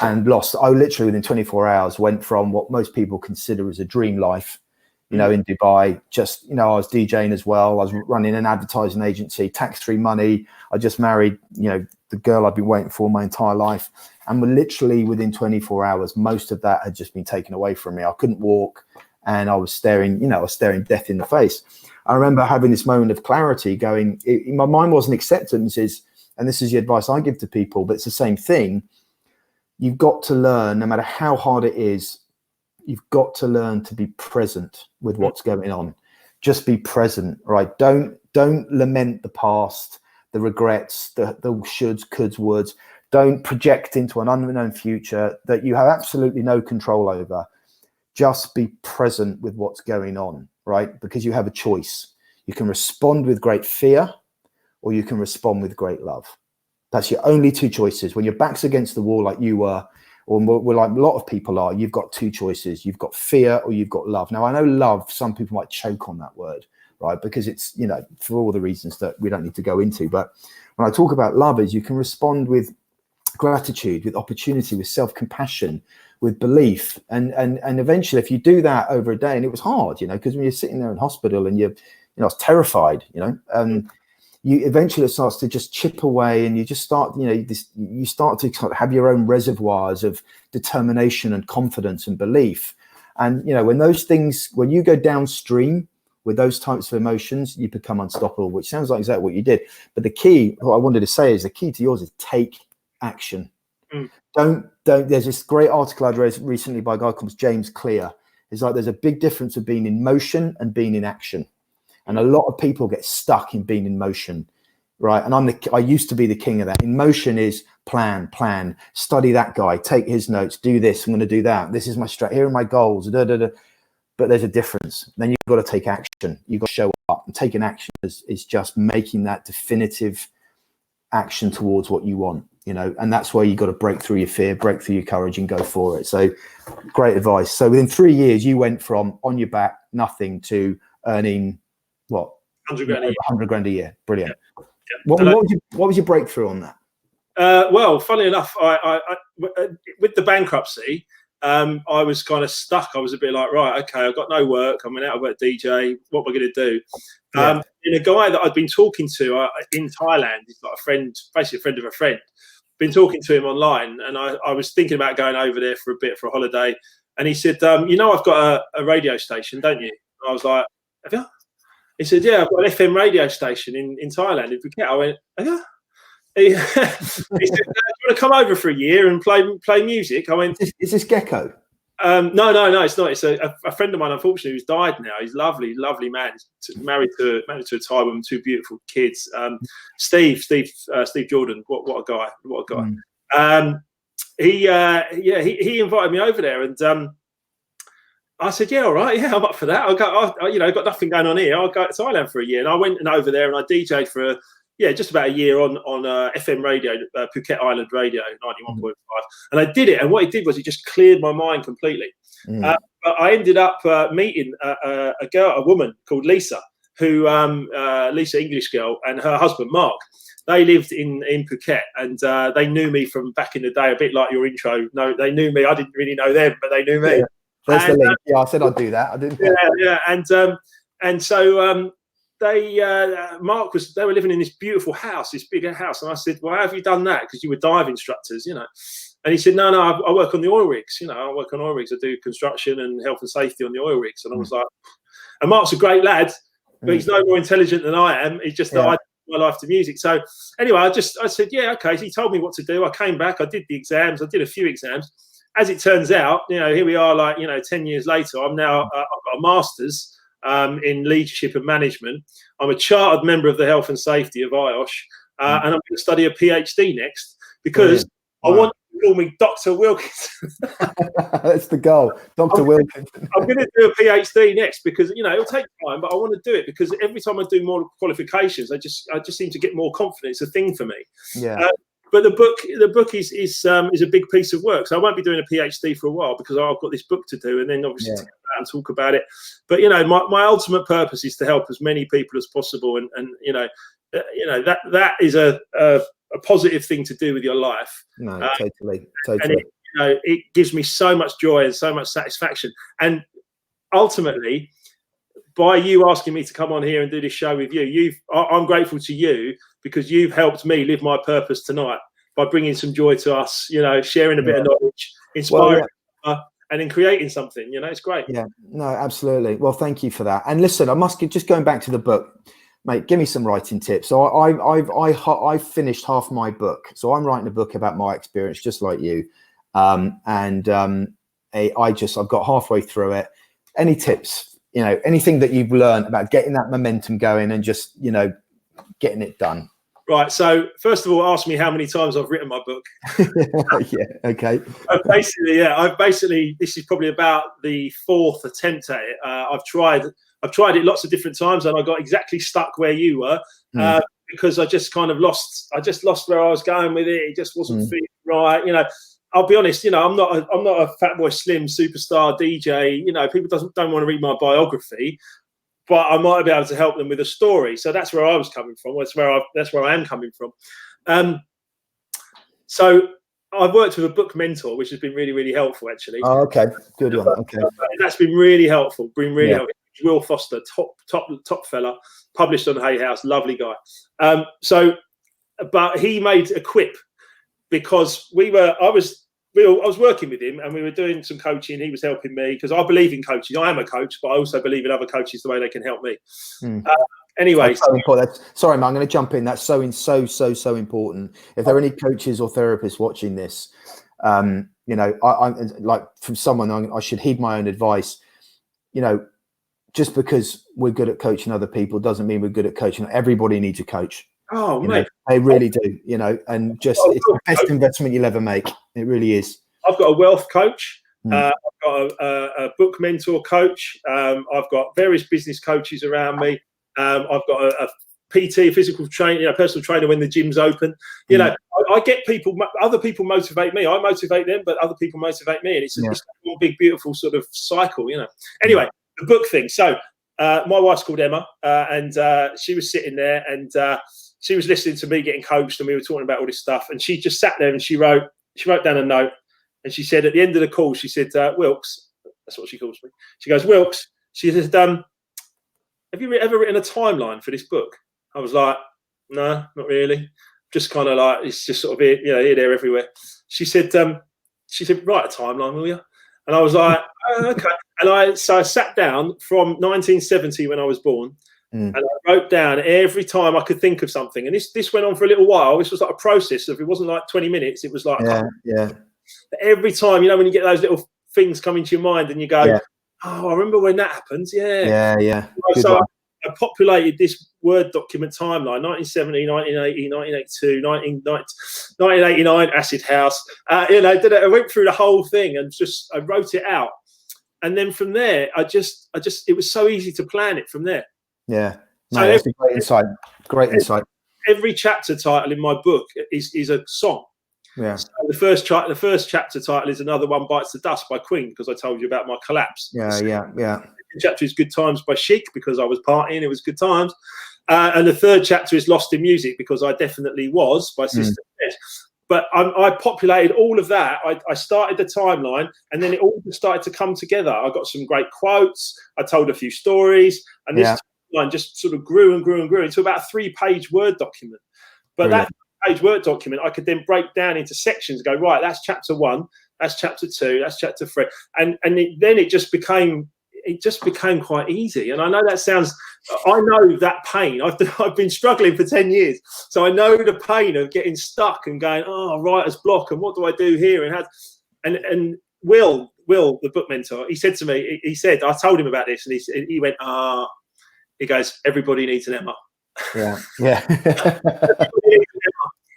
And literally within 24 hours, went from what most people consider as a dream life, you know, in Dubai. Just, you know, I was DJing as well. I was running an advertising agency, tax-free money. I just married, you know, the girl I've been waiting for my entire life. And literally within 24 hours, most of that had just been taken away from me. I couldn't walk, and I was staring death in the face. I remember having this moment of clarity going, my mind wasn't acceptance, and this is the advice I give to people, but it's the same thing. You've got to learn, no matter how hard it is, you've got to learn to be present with what's going on. Just be present, right? Don't lament the past, the regrets, the shoulds, coulds, woulds. Don't project into an unknown future that you have absolutely no control over. Just be present with what's going on, right? Because you have a choice. You can respond with great fear, or you can respond with great love. That's your only two choices. When your back's against the wall, like you were, or like a lot of people are, you've got two choices. You've got fear, or you've got love. Now, I know love, some people might choke on that word, right? Because it's, you know, for all the reasons that we don't need to go into. But when I talk about love, is you can respond with gratitude, with opportunity, with self-compassion, with belief. And eventually, if you do that over a day, and it was hard, because when you're sitting there in hospital and I was terrified, you eventually, it starts to just chip away, and you just start, you start to kind of have your own reservoirs of determination and confidence and belief. And, when you go downstream with those types of emotions, you become unstoppable, which sounds like exactly what you did. But the key, what I wanted to say is the key to yours is take action. Don't, there's this great article I'd read recently by a guy called James Clear. It's like, there's a big difference of being in motion and being in action. And a lot of people get stuck in being in motion, right? And I used to be the king of that. In motion is plan, study that guy, take his notes, do this, I'm going to do that. This is my strategy. Here are my goals. But there's a difference. Then you've got to take action. You've got to show up. And taking action is just making that definitive action towards what you want, and that's where you've got to break through your fear, break through your courage, and go for it. So great advice. So within 3 years, you went from on your back, nothing, to earning what? 100 grand a year. 100 grand a year. Brilliant. Yeah. What was your breakthrough on that? Well, funnily enough, I with the bankruptcy, I was kind of stuck. I was a bit like, right, okay, I've got no work. I'm an out of work DJ. What am I going to do? And a guy that I'd been talking to in Thailand, he's like a friend, basically a friend of a friend. Been talking to him online, and I was thinking about going over there for a holiday. And he said, I've got a radio station, don't you? And I was like, have you? He said, yeah, I've got an FM radio station in Thailand, in Phuket. I went, have you? He said, do you want to come over for a year and play music? I went, is this Gecko? No, it's not. It's a friend of mine, unfortunately, who's died now. He's lovely man. He's married to a Thai woman, 2 beautiful kids. Steve Jordan. What a guy! What a guy! He invited me over there, and I said, yeah, all right, yeah, I'm up for that. I've got nothing going on here. I'll go to Thailand for a year. And I went over there and I DJ'd for just about a year on FM radio, Phuket Island Radio, 91.5. And I did it. And what it did was it just cleared my mind completely. But I ended up meeting a woman called Lisa, Lisa, English girl, and her husband, Mark. They lived in Phuket, and they knew me from back in the day, a bit like your intro. No, they knew me. I didn't really know them, but they knew me. Yeah. There's the link. I said I'd do that. I didn't. Yeah. And so they were living in this beautiful house, this bigger house, and I said, well, how have you done that? Because you were dive instructors, And he said, no, I work on the oil rigs. I work on oil rigs. I do construction and health and safety on the oil rigs. And I was like, and Mark's a great lad, but he's no more intelligent than I am. It's just that I my life to music. So anyway, I said, yeah, okay. So he told me what to do. I came back. I did the exams. I did a few exams. As it turns out, here we are, 10 years later. I'm now I've got a master's in leadership and management. I'm a chartered member of the health and safety of IOSH, and I'm going to study a PhD next because I want to call me Dr. Wilkinson. That's the goal, Dr. Wilkinson. I'm going to do a PhD next because it'll take time, but I want to do it because every time I do more qualifications, I just seem to get more confidence. It's a thing for me. Yeah. But the book is a big piece of work. So I won't be doing a PhD for a while because I've got this book to do, and then obviously to go out and talk about it. But my ultimate purpose is to help as many people as possible, and that is a positive thing to do with your life. No, totally. And it gives me so much joy and so much satisfaction. And ultimately, by you asking me to come on here and do this show with you, I'm grateful to you because you've helped me live my purpose tonight by bringing some joy to us, sharing a bit of knowledge, inspiring, and in creating something, it's great. Yeah, no, absolutely. Well, thank you for that. And listen, I must just going back to the book, mate, give me some writing tips. So I finished half my book. So I'm writing a book about my experience, just like you. I've got halfway through it. Any tips? Anything that you've learned about getting that momentum going and just, getting it done. Right. So first of all, ask me how many times I've written my book. Yeah. Okay. Basically, this is probably about the 4th attempt at it. I've tried it lots of different times, and I got exactly stuck where you were because I just kind of lost. I just lost where I was going with it. It just wasn't feeling right. I'll be honest. I'm not a Fatboy Slim superstar DJ. People don't want to read my biography, but I might be able to help them with a story. So that's where I was coming from. That's where I am coming from. So I've worked with a book mentor, which has been really, really helpful, actually. Oh, okay, good one. Okay, that's been really helpful. Yeah. Helpful. Will Foster, top fella, published on Hay House, lovely guy. But he made a quip because I was working with him and we were doing some coaching. He was helping me because I believe in coaching. I am a coach, but I also believe in other coaches the way they can help me. Anyway, so important. Sorry, man, I'm going to jump in. That's so important. If there are any coaches or therapists watching this, I'm like, from someone, I should heed my own advice. Just because we're good at coaching other people doesn't mean we're good at coaching. Everybody needs a coach. Oh, mate, they really do. And just it's the best investment you'll ever make. It really is. I've got a wealth coach. I've got a book mentor coach. I've got various business coaches around me. I've got a PT, physical trainer, personal trainer when the gym's open. I get other people motivate me. I motivate them, but other people motivate me, and it's one big, beautiful sort of cycle. Anyway, the book thing. So my wife's called Emma, and she was sitting there, and she was listening to me getting coached, and we were talking about all this stuff. And she just sat there and she wrote down a note, and she said at the end of the call, she said, "Wilkes," that's what she calls me. She goes, "Wilkes," she said, "Have you ever written a timeline for this book?" I was like, "No, not really. Just kind of like, it's just sort of here, there, everywhere." She said, "Write a timeline, will you?" And I was like, "Oh, okay." And I sat down from 1970 when I was born, and I wrote down every time I could think of something. And this went on for a little while. This was like a process of, it wasn't like 20 minutes. It was like, every time, when you get those little things come into your mind and you go, "Oh, I remember when that happened." Yeah. So I populated this Word document timeline: 1970, 1980, 1982, 1989, Acid House. I went through the whole thing and I wrote it out. And then from there, it was so easy to plan it from there. Yeah. No, so that's a great insight. Great insight. Every chapter title in my book is a song. Yeah. So the first chapter title is "Another One Bites the Dust" by Queen, because I told you about my collapse. Yeah. The chapter is "Good Times" by Chic, because I was partying. It was good times. And the third chapter is "Lost in Music," because I definitely was, by Sister Ed. But I populated all of that. I started the timeline, and then it all started to come together. I got some great quotes. I told a few stories, and this timeline just sort of grew and grew and grew into about a 3-page Word document. But that page Word document, I could then break down into sections. Go, right, that's chapter 1, that's chapter 2, that's chapter 3, and then it just became quite easy. And I know that sounds, I know that pain. I've been struggling for 10 years. So I know the pain of getting stuck and going, "Oh, writer's block, and what do I do here?" And Will, the book mentor, he said to me, I told him about this, and he went, he goes, "Everybody needs an Emma." Yeah.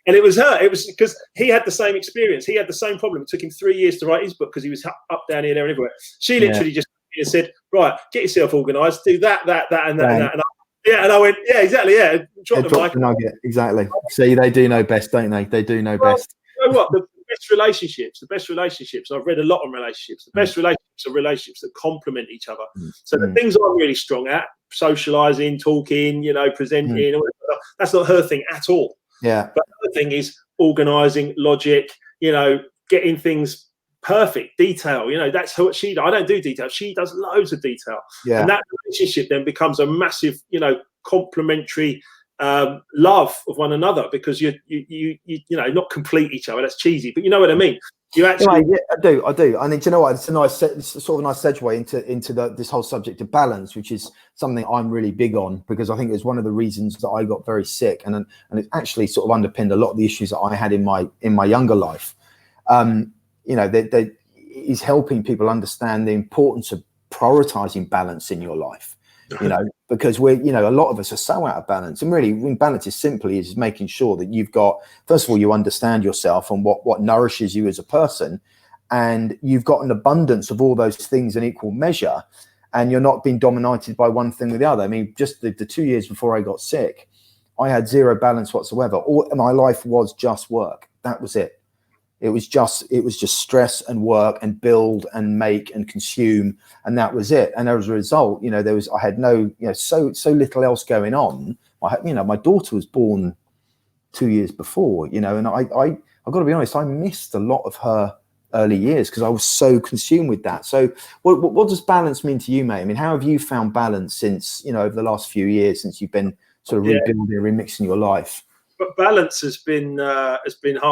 And it was her. It was because he had the same experience. He had the same problem. It took him 3 years to write his book because he was up, down here, there, and everywhere. She literally just said, "Right, get yourself organised, do that, and that, and that." And I went, "Yeah, exactly, yeah." Drop the nugget, exactly. See, they do know best, don't they? They do know best. You know what? The best relationships. I've read a lot on relationships. The best relationships are relationships that complement each other. So the things I'm really strong at, socialising, talking, presenting, that's not her thing at all. Yeah. But the other thing is organising, logic, getting things perfect, detail. That's what she does. I don't do detail. She does loads of detail. Yeah. And that relationship then becomes a massive, complementary love of one another, because you not complete each other. That's cheesy, but you know what I mean. You actually, I do. And you know what? It's sort of a nice segue into this whole subject of balance, which is something I'm really big on, because I think it's one of the reasons that I got very sick, and it actually sort of underpinned a lot of the issues that I had in my younger life. That is helping people understand the importance of prioritizing balance in your life. Because we're, a lot of us are so out of balance, and really, balance is simply making sure that you've got, first of all, you understand yourself and what nourishes you as a person, and you've got an abundance of all those things in equal measure, and you're not being dominated by one thing or the other. I mean, just the 2 years before I got sick, I had zero balance whatsoever. All my life was just work. That was it. It was just stress and work and build and make and consume, and that was it. And as a result, I had no, so little else going on. My daughter was born 2 years before, and I I've got to be honest, I missed a lot of her early years because I was so consumed with that. So what does balance mean to you, mate? I mean, how have you found balance since, over the last few years, since you've been sort of rebuilding, remixing your life? But balance has been hard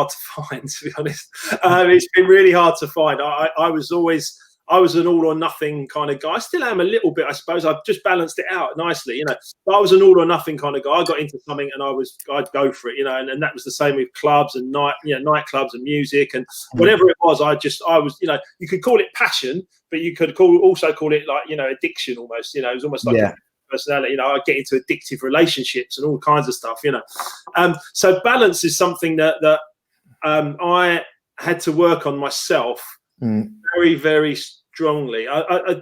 to find, to be honest. It's been really hard to find. I was an all or nothing kind of guy. I still am a little bit, I suppose. I've just balanced it out nicely, But I was an all or nothing kind of guy. I got into something and I'd go for it, and that was the same with clubs and nightclubs and music and whatever it was. I was, you could call it passion, but you could also call it like, addiction almost. It was almost like personality. I get into addictive relationships and all kinds of stuff. So balance is something that I had to work on myself very, very strongly.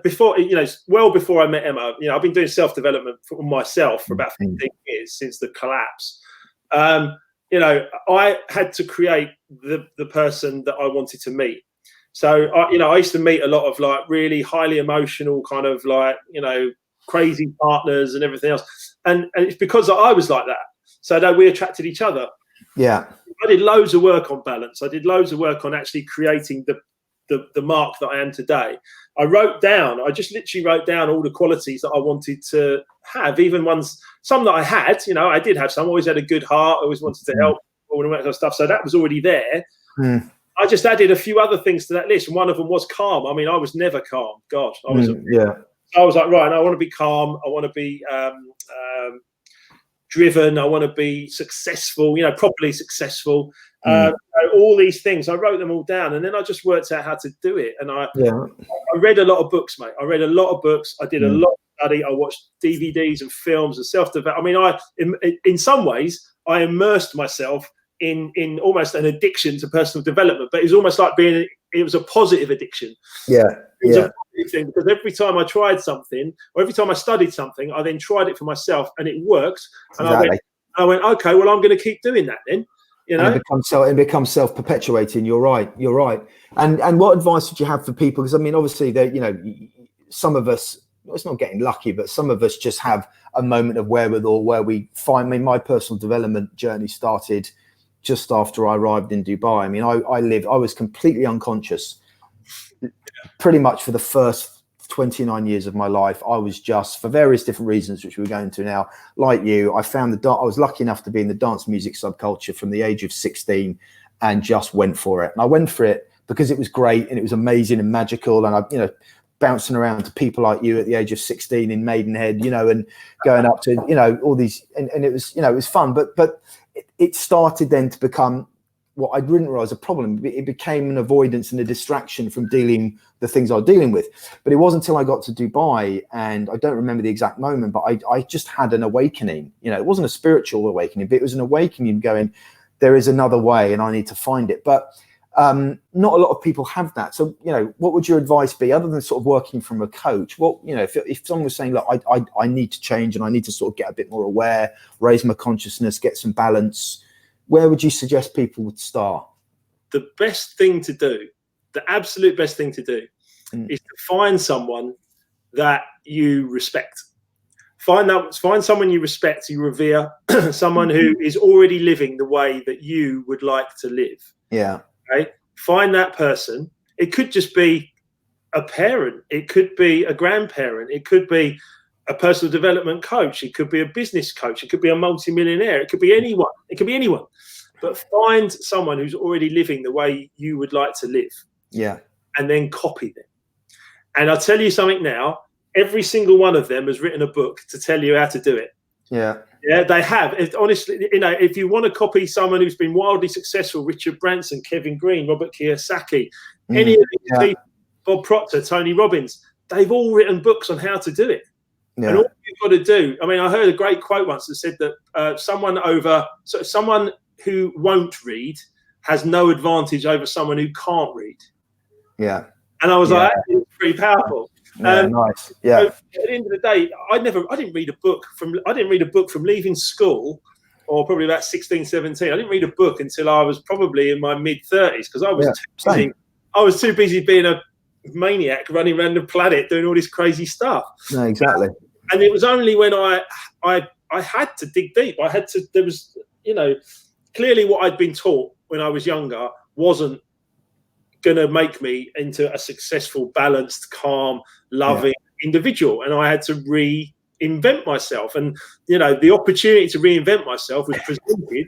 Before I met Emma, I've been doing self-development for myself for about 15 years since the collapse. I had to create the person that I wanted to meet. So I used to meet a lot of like really highly emotional kind of like crazy partners and everything else, and it's because I was like that, so that we attracted each other. I did loads of work on balance. I did loads of work on actually creating the mark that I am today. I just literally wrote down all the qualities that I wanted to have, even some that I had. I did have some. I always had a good heart. I always wanted to help, all that kind of stuff, so that was already there. I just added a few other things to that list, and one of them was calm. I mean, I was never calm. God, I was I was like, right, I want to be calm. I want to be driven. I want to be successful, properly successful. All these things, I wrote them all down, and then I just worked out how to do it. And I read a lot of books, mate. I read a lot of books. I did a lot of study. I watched DVDs and films and self-development. I mean, in some ways, I immersed myself in almost an addiction to personal development, but it was almost like it was a positive addiction. It was a positive thing, because every time I tried something, or every time I studied something, I then tried it for myself and it worked. And I went, okay, well, I'm going to keep doing that then. And it becomes self-perpetuating. You're right. And what advice would you have for people? Because I mean, obviously, some of us, it's not getting lucky, but some of us just have a moment of wherewithal where we find. I mean, my personal development journey started just after I arrived in Dubai. I mean, I was completely unconscious pretty much for the first 29 years of my life. I was just, for various different reasons, which we're going to now, like you, I was lucky enough to be in the dance music subculture from the age of 16 and just went for it. And I went for it because it was great and it was amazing and magical. And I, bouncing around to people like you at the age of 16 in Maidenhead, and going up to, all these, and it was, it was fun, but it started then to become what I didn't realize a problem. It became an avoidance and a distraction from dealing the things I was dealing with. But it wasn't until I got to Dubai, and I don't remember the exact moment, but I just had an awakening. It wasn't a spiritual awakening, but it was an awakening going, there is another way and I need to find it. But not a lot of people have that. So, what would your advice be, other than sort of working from a coach? What, if someone was saying, look, I need to change and I need to sort of get a bit more aware, raise my consciousness, get some balance, where would you suggest people would start? The best thing to do, the absolute best thing to do, is to find someone that you respect. Find someone you respect, you revere, someone who is already living the way that you would like to live. Yeah. Okay? Find that person. It could just be a parent. It could be a grandparent. It could be a personal development coach. It could be a business coach. It could be a multi-millionaire. It could be anyone. But find someone who's already living the way you would like to live. Yeah. And then copy them. And I'll tell you something now. Every single one of them has written a book to tell you how to do it. Yeah. Yeah, they have. Honestly, if you want to copy someone who's been wildly successful, Richard Branson, Kevin Green, Robert Kiyosaki, any of these people, Bob Proctor, Tony Robbins, they've all written books on how to do it. Yeah. And all you've got to do, I heard a great quote once that said that someone who won't read has no advantage over someone who can't read. Yeah. And I was like, that's pretty powerful. Nice. Yeah. So at the end of the day, I didn't read a book from leaving school, or probably about 16, 17. I didn't read a book until I was probably in my mid 30s, because I was too busy being a maniac running around the planet doing all this crazy stuff. No, exactly. And it was only when I had to dig deep. There was, clearly what I'd been taught when I was younger wasn't going to make me into a successful, balanced, calm, loving individual. And I had to reinvent myself. And, you know, the opportunity to reinvent myself was presented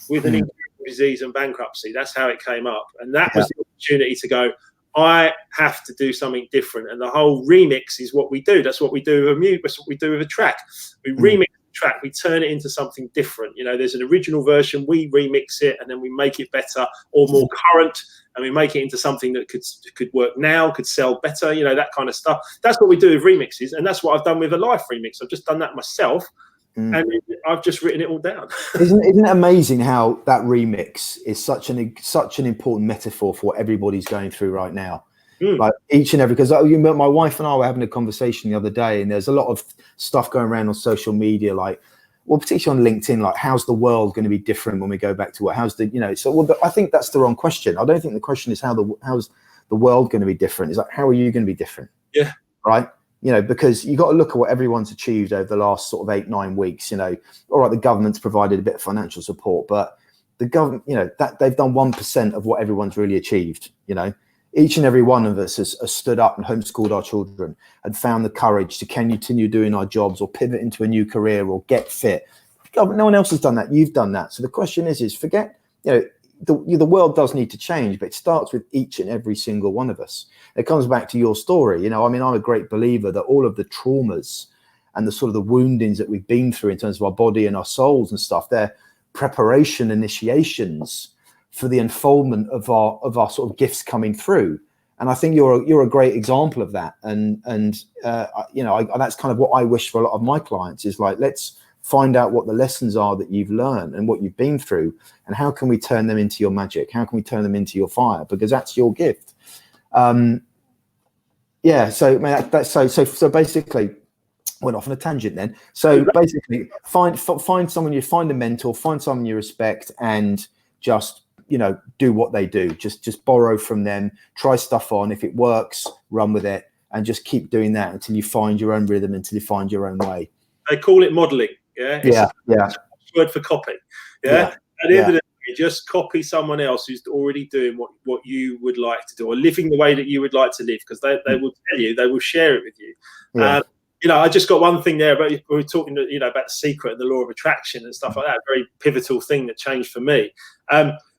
with an incurable disease and bankruptcy. That's how it came up. And that was the opportunity to go, I have to do something different. And the whole remix is what we do. That's what we do with music. That's what we do with a track. We remix the track. We turn it into something different. You know, there's an original version. We remix it and then we make it better or more current. And we make it into something that could work now, could sell better, you know, that kind of stuff. That's what we do with remixes. And that's what I've done with a life remix. I've just done that myself. And I've just written it all down. Isn't it amazing how that remix is such an important metaphor for what everybody's going through right now? Like each and every, because my wife and I were having a conversation the other day, and there's a lot of stuff going around on social media, like, well, particularly on LinkedIn, like, how's the world going to be different when we go back to what? How's the, you know? So, well, I think that's the wrong question. I don't think the question is how's the world going to be different. It's like, how are you going to be different? Yeah. Right. You know, because you got to look at what everyone's achieved over the last sort of 8-9 weeks. You know, all right, the government's provided a bit of financial support, but the government, you know, that they've done 1% of what everyone's really achieved. You know, each and every one of us has stood up and homeschooled our children and found the courage to continue doing our jobs or pivot into a new career or get fit. No one else has done that. You've done that. So the question is forget, you know, the world does need to change, but it starts with each and every single one of us. It comes back to your story. You know, I mean, I'm a great believer that all of the traumas and the sort of the woundings that we've been through in terms of our body and our souls and stuff, they're preparation initiations for the unfoldment of our sort of gifts coming through. And I think you're a great example of that. And you know, that's kind of what I wish for a lot of my clients is like, let's find out what the lessons are that you've learned and what you've been through, and how can we turn them into your magic? How can we turn them into your fire? Because that's your gift. Yeah. So that's so basically, went off on a tangent then. So basically, find someone you find a mentor, find someone you respect, and just, you know, do what they do. Just borrow from them, try stuff on. If it works, run with it, and just keep doing that until you find your own rhythm, until you find your own way. They call it modeling. Yeah. It's a word for copy. Yeah. At the end of the day, just copy someone else who's already doing what you would like to do, or living the way that you would like to live, because they will tell you, they will share it with you. You know, I just got one thing there, but we were talking, you know, about the secret and the law of attraction and stuff like that. A very pivotal thing that changed for me.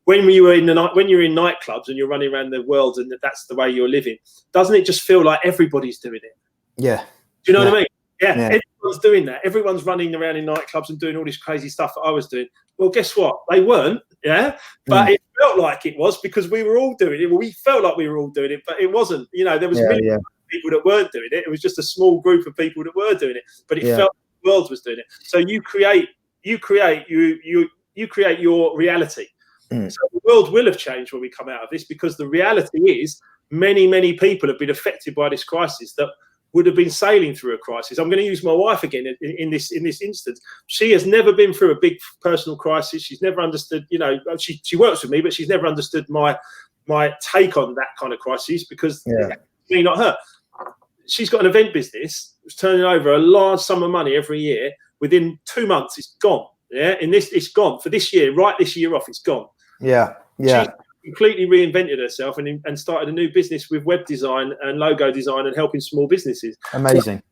When you're in nightclubs and you're running around the world and that's the way you're living, doesn't it just feel like everybody's doing it? Yeah. Do you know what I mean? Yeah. Everyone's doing that. Everyone's running around in nightclubs and doing all this crazy stuff that I was doing. Well, guess what? They weren't. Yeah. But it felt like it was, because we were all doing it. Well, we felt like we were all doing it, but it wasn't. You know, there was millions of people that weren't doing it. It was just a small group of people that were doing it, but it felt like the world was doing it. So you create your reality. So the world will have changed when we come out of this, because the reality is many people have been affected by this crisis that would have been sailing through a crisis. I'm going to use my wife again in this instance. She has never been through a big personal crisis. She's never understood, you know, she works with me, but she's never understood my take on that kind of crisis, because me, not her. She's got an event business. It's turning over a large sum of money every year. Within 2 months, it's gone. Yeah, it's gone for this year. Right, this year off, it's gone. Yeah. She's completely reinvented herself and started a new business with web design and logo design and helping small businesses. Amazing.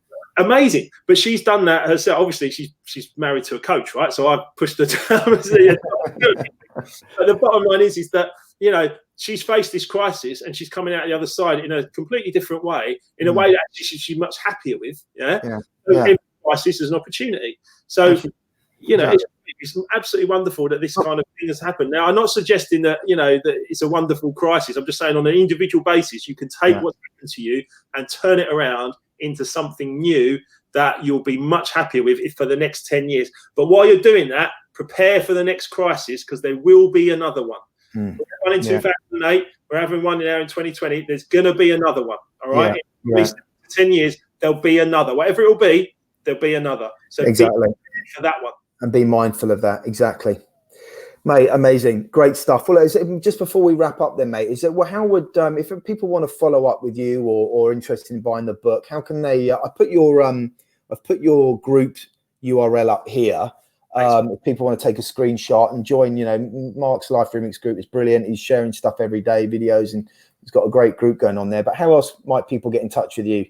But she's done that herself. Obviously, she's married to a coach, right? So I've pushed her to. But the bottom line is that, you know, she's faced this crisis and she's coming out the other side in a completely different way, in a way that she's much happier with. Every crisis is an opportunity. So, you know, it's absolutely wonderful that this kind of thing has happened. Now, I'm not suggesting that, you know, that it's a wonderful crisis. I'm just saying, on an individual basis, you can take what's happened to you and turn it around into something new that you'll be much happier with for the next 10 years. But while you're doing that, prepare for the next crisis, because there will be another one. We had one in 2008. We're having one now in 2020. There's going to be another one. All right. In at least 10 years, there'll be another. Whatever it will be, there'll be another. So exactly for that one. And be mindful of that. Exactly. Mate, amazing. Great stuff. Well, just before we wrap up then, mate, is that, well, how would, if people want to follow up with you or interested in buying the book, how can they, I've put your group URL up here. If people want to take a screenshot and join, Mark's Life Remix group is brilliant. He's sharing stuff every day, videos, and he's got a great group going on there. But how else might people get in touch with you?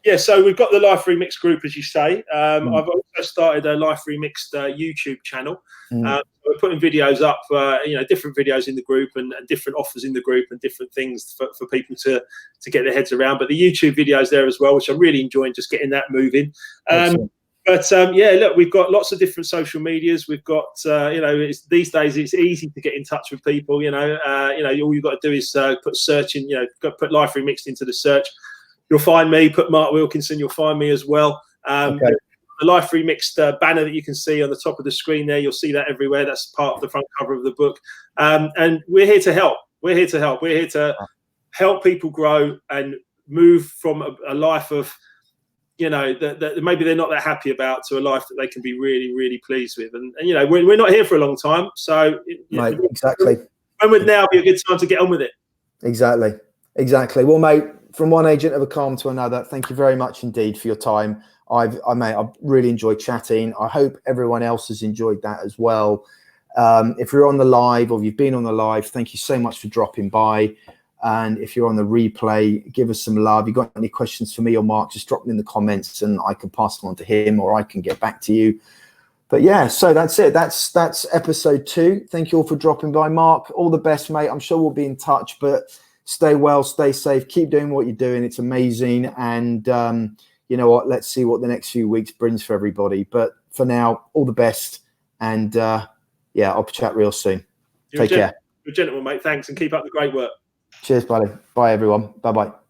Yeah, so we've got the Life Remix group, as you say. I've also started a Life Remixed YouTube channel. We're putting videos up, different videos in the group and different offers in the group and different things for people to get their heads around. But the YouTube videos there as well, which I'm really enjoying, just getting that moving. Look, we've got lots of different social medias. We've got, these days it's easy to get in touch with people. All you've got to do is put search in, put Life Remixed into the search. You'll find me. Put Mark Wilkinson, you'll find me as well. The Life Remixed banner that you can see on the top of the screen there, you'll see that everywhere. That's part of the front cover of the book. And we're here to help. We're here to help people grow and move from a life of, that maybe they're not that happy about, to a life that they can be really, really pleased with. And we're not here for a long time. So exactly. When would now be a good time to get on with it? Exactly. Well, mate, from one agent of a calm to another, thank you very much indeed for your time. I've really enjoyed chatting. I hope everyone else has enjoyed that as well. If you're on the live or you've been on the live, thank you so much for dropping by. And if you're on the replay, give us some love. If you've got any questions for me or Mark, just drop them in the comments and I can pass them on to him, or I can get back to you. But yeah, so that's it. That's episode 2. Thank you all for dropping by. Mark, all the best, mate. I'm sure we'll be in touch, but stay well, stay safe, keep doing what you're doing. It's amazing. And you know what? Let's see what the next few weeks brings for everybody. But for now, all the best. And I'll chat real soon. Take care. You're a gentleman, mate. Thanks, and keep up the great work. Cheers, buddy. Bye, everyone. Bye-bye.